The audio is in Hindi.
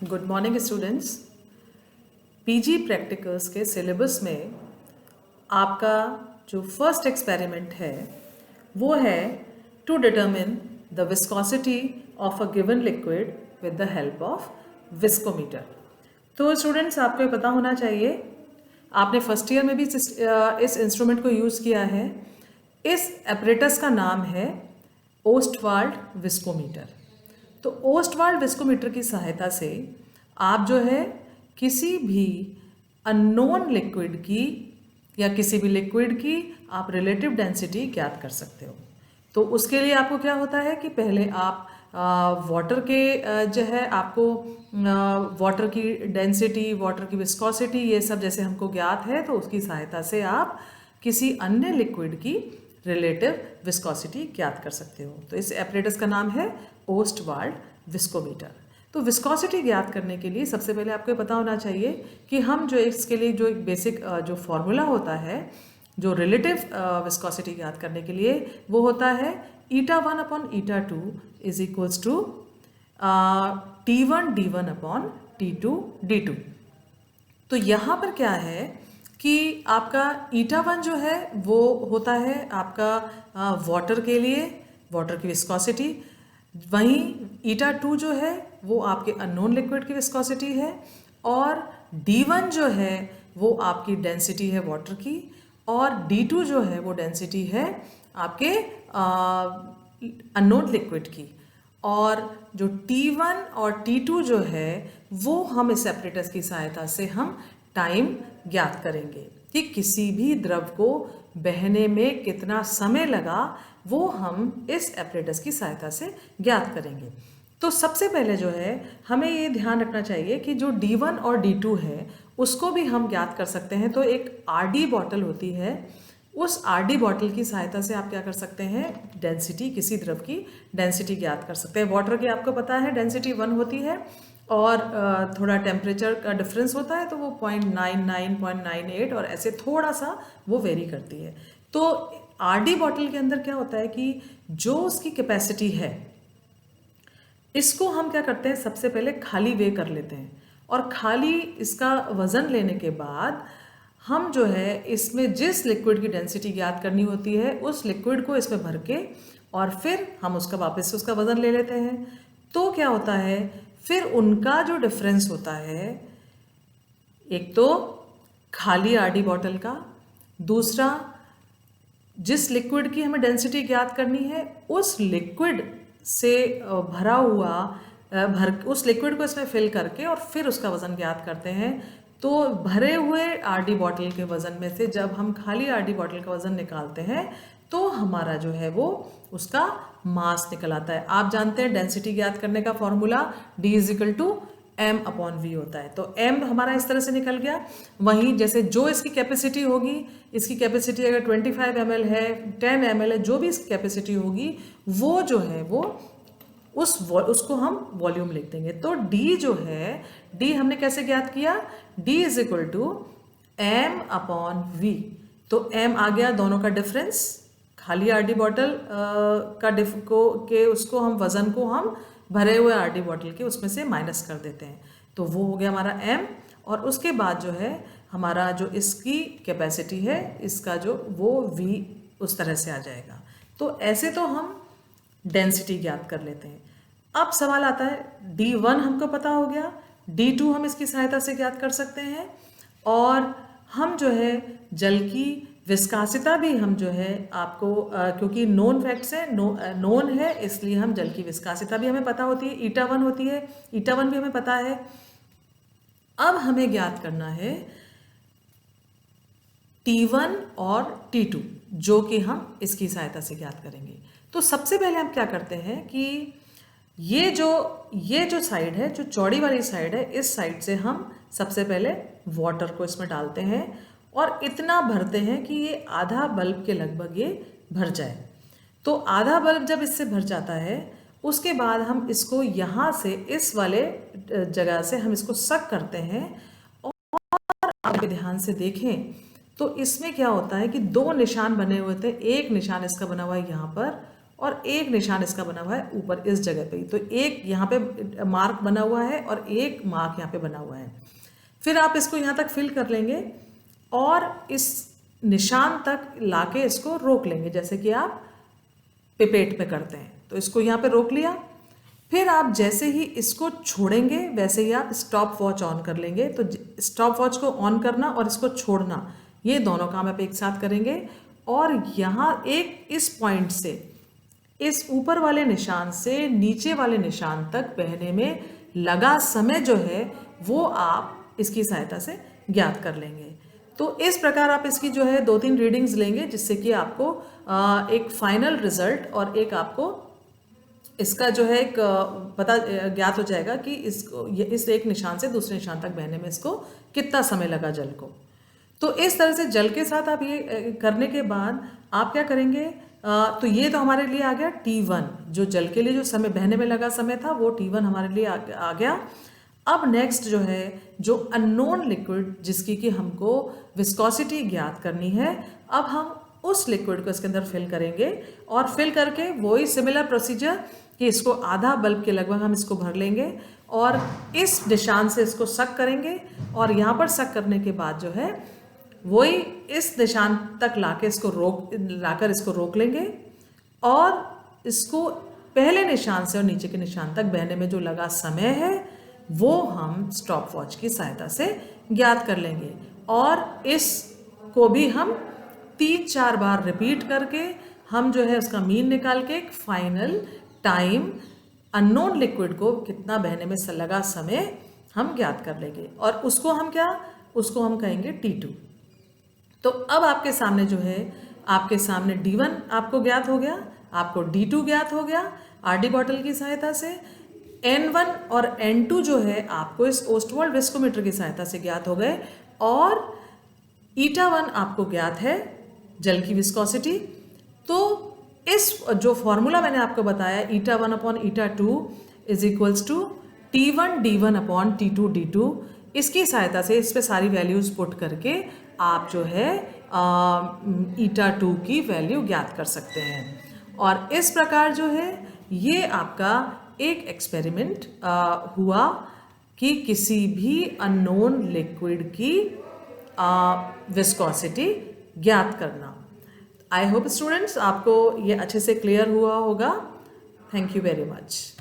Good morning students. PG practicals के सिलेबस में आपका जो फर्स्ट एक्सपेरिमेंट है वो है to determine the viscosity of a given liquid with the help of viscometer. तो स्टूडेंट्स, आपको ये पता होना चाहिए, आपने फर्स्ट ईयर में भी इस इंस्ट्रूमेंट को यूज़ किया है। इस एपरेटस का नाम है ओस्टवाल्ड विस्कोमीटर। तो ओस्टवाल्ड विस्कोमीटर की सहायता से आप जो है किसी भी अननोन लिक्विड की या किसी भी लिक्विड की आप रिलेटिव डेंसिटी ज्ञात कर सकते हो। तो उसके लिए आपको क्या होता है कि पहले आप वाटर के जो है आपको वाटर की डेंसिटी, वाटर की विस्कोसिटी, ये सब जैसे हमको ज्ञात है, तो उसकी सहायता से आप किसी अन्य लिक्विड की रिलेटिव विस्कोसिटी ज्ञात कर सकते हो। तो इस एपरेटस का नाम है ओस्टवाल्ड विस्कोमीटर। तो विस्कोसिटी ज्ञात करने के लिए सबसे पहले आपको पता होना चाहिए कि हम जो इसके लिए जो एक बेसिक जो फॉर्मूला होता है जो रिलेटिव विस्कोसिटी ज्ञात करने के लिए, वो होता है η1 upon η2 is equals to T1 D1 upon T2 D2। तो यहाँ पर क्या है कि आपका η1 जो है वो होता है आपका वाटर के लिए, वाटर की विस्कोसिटी। वहीं η2 जो है वो आपके अननोन लिक्विड की विस्कोसिटी है, और D1 जो है वो आपकी डेंसिटी है वाटर की, और D2 जो है वो डेंसिटी है आपके अननोन लिक्विड की। और जो T1 और T2 जो है वो हम इस एपरेटस की सहायता से हम टाइम ज्ञात करेंगे कि किसी भी द्रव को बहने में कितना समय लगा, वो हम इस एपरेटस की सहायता से ज्ञात करेंगे। तो सबसे पहले जो है हमें ये ध्यान रखना चाहिए कि जो D1 और D2 है उसको भी हम ज्ञात कर सकते हैं। तो एक RD बॉटल होती है, उस RD बॉटल की सहायता से आप क्या कर सकते हैं, डेंसिटी, किसी द्रव की डेंसिटी ज्ञात कर सकते हैं। वाटर की आपको पता है डेंसिटी 1 होती है, और थोड़ा टेम्परेचर का डिफरेंस होता है तो वो 0.99, 0.98 और ऐसे थोड़ा सा वो वेरी करती है। तो RD बॉटल के अंदर क्या होता है कि जो उसकी कैपेसिटी है, इसको हम क्या करते हैं, सबसे पहले खाली वे कर लेते हैं, और खाली इसका वज़न लेने के बाद हम जो है इसमें जिस लिक्विड की डेंसिटी ज्ञात करनी होती है उस लिक्विड को इसमें भर के और फिर हम उसका वापस से उसका वज़न ले लेते हैं। तो क्या होता है, फिर उनका जो डिफरेंस होता है, एक तो खाली RD बॉटल का, दूसरा जिस लिक्विड की हमें डेंसिटी ज्ञात करनी है उस लिक्विड से भरा हुआ उस लिक्विड को इसमें फिल करके और फिर उसका वज़न ज्ञात करते हैं। तो भरे हुए RD बॉटल के वज़न में से जब हम खाली RD बॉटल का वज़न निकालते हैं तो हमारा जो है वो उसका मास निकल आता है। आप जानते हैं डेंसिटी ज्ञात करने का formula D = m upon V होता है। तो m हमारा इस तरह से निकल गया। वहीं जैसे जो इसकी कैपेसिटी होगी, इसकी कैपेसिटी अगर 25 ml है, 10 ml है, जो भी इसकी कैपेसिटी होगी वो जो है वो उसको हम वॉल्यूम लिख देंगे। तो D जो है, D हमने कैसे ज्ञात किया, D = m अपॉन वी। तो m आ गया दोनों का डिफरेंस, खाली RD बॉटल उसको हम वज़न को हम भरे हुए RD बॉटल के उसमें से माइनस कर देते हैं, तो वो हो गया हमारा m। और उसके बाद जो है हमारा जो इसकी कैपेसिटी है, इसका जो वो v उस तरह से आ जाएगा। तो ऐसे तो हम डेंसिटी ज्ञात कर लेते हैं। अब सवाल आता है, D1 हमको पता हो गया, D2 हम इसकी सहायता से ज्ञात कर सकते हैं, और हम जो है जल की विस्कासिता भी हम जो है आपको क्योंकि नोन फैक्ट्स है, नोन है, इसलिए हम जल की विस्कासिता भी हमें पता होती है, η1 होती है, η1 भी हमें पता है। अब हमें ज्ञात करना है T1 और T2, जो कि हम इसकी सहायता से ज्ञात करेंगे। तो सबसे पहले हम क्या करते हैं कि ये जो साइड है, जो चौड़ी वाली साइड है, इस साइड से हम सबसे पहले वाटर को इसमें डालते हैं और इतना भरते हैं कि ये आधा बल्ब के लगभग ये भर जाए। तो आधा बल्ब जब इससे भर जाता है, उसके बाद हम इसको यहाँ से इस वाले जगह से हम इसको सक करते हैं, और आप ध्यान से देखें तो इसमें क्या होता है कि दो निशान बने हुए थे। एक निशान इसका बना हुआ है यहाँ पर, और एक निशान इसका बना हुआ है ऊपर इस जगह पे ही। तो एक यहाँ पे मार्क बना हुआ है और एक मार्क यहाँ पे बना हुआ है। फिर आप इसको यहाँ तक फिल कर लेंगे और इस निशान तक लाके इसको रोक लेंगे, जैसे कि आप पिपेट में करते हैं। तो इसको यहाँ पे रोक लिया। फिर आप जैसे ही इसको छोड़ेंगे वैसे ही आप स्टॉप वॉच ऑन कर लेंगे। तो स्टॉप वॉच को ऑन करना और इसको छोड़ना, ये दोनों काम आप एक साथ करेंगे। और यहाँ एक इस पॉइंट से, इस ऊपर वाले निशान से नीचे वाले निशान तक बहने में लगा समय जो है वो आप इसकी सहायता से ज्ञात कर लेंगे। तो इस प्रकार आप इसकी जो है 2-3 रीडिंग्स लेंगे, जिससे कि आपको एक फाइनल रिजल्ट और एक आपको इसका जो है एक पता ज्ञात हो जाएगा कि इस एक निशान से दूसरे निशान तक बहने में इसको कितना समय लगा जल को। तो इस तरह से जल के साथ आप ये करने के बाद आप क्या करेंगे, तो ये तो हमारे लिए आ गया T1, जो जल के लिए जो समय बहने में लगा समय था वो T1 हमारे लिए आ गया। अब नेक्स्ट जो है, जो अननोन लिक्विड जिसकी कि हमको विस्कोसिटी ज्ञात करनी है, अब हम उस लिक्विड को इसके अंदर फिल करेंगे और फिल करके वही सिमिलर प्रोसीजर कि इसको आधा बल्ब के लगभग हम इसको भर लेंगे और इस निशान से इसको सक करेंगे और यहाँ पर सक करने के बाद जो है वही इस निशान तक लाकर इसको रोक लेंगे और इसको पहले निशान से और नीचे के निशान तक बहने में जो लगा समय है वो हम स्टॉप वॉच की सहायता से ज्ञात कर लेंगे। और इसको भी हम 3-4 बार रिपीट करके हम जो है उसका मीन निकाल के एक फाइनल टाइम अननोन लिक्विड को कितना बहने में लगा समय हम ज्ञात कर लेंगे और उसको हम कहेंगे T2। तो अब आपके सामने जो है, आपके सामने D1 आपको ज्ञात हो गया, आपको D2 ज्ञात हो गया RD बॉटल की सहायता से। N1 और N2 जो है आपको इस ओस्टवाल्ड विस्कोमीटर की सहायता से ज्ञात हो गए और eta1 आपको ज्ञात है जल की विस्कोसिटी। तो इस जो फॉर्मूला मैंने आपको बताया eta1 upon eta2 is equals to T1 D1 upon T2 D2, इसकी सहायता से इस पे सारी वैल्यूज पुट करके आप जो है eta2 की वैल्यू ज्ञात कर सकते हैं। और इस प्रकार जो है ये आपका एक एक्सपेरिमेंट हुआ कि किसी भी अननोन लिक्विड की विस्कोसिटी ज्ञात करना। आई होप स्टूडेंट्स आपको ये अच्छे से क्लियर हुआ होगा। Thank you very much.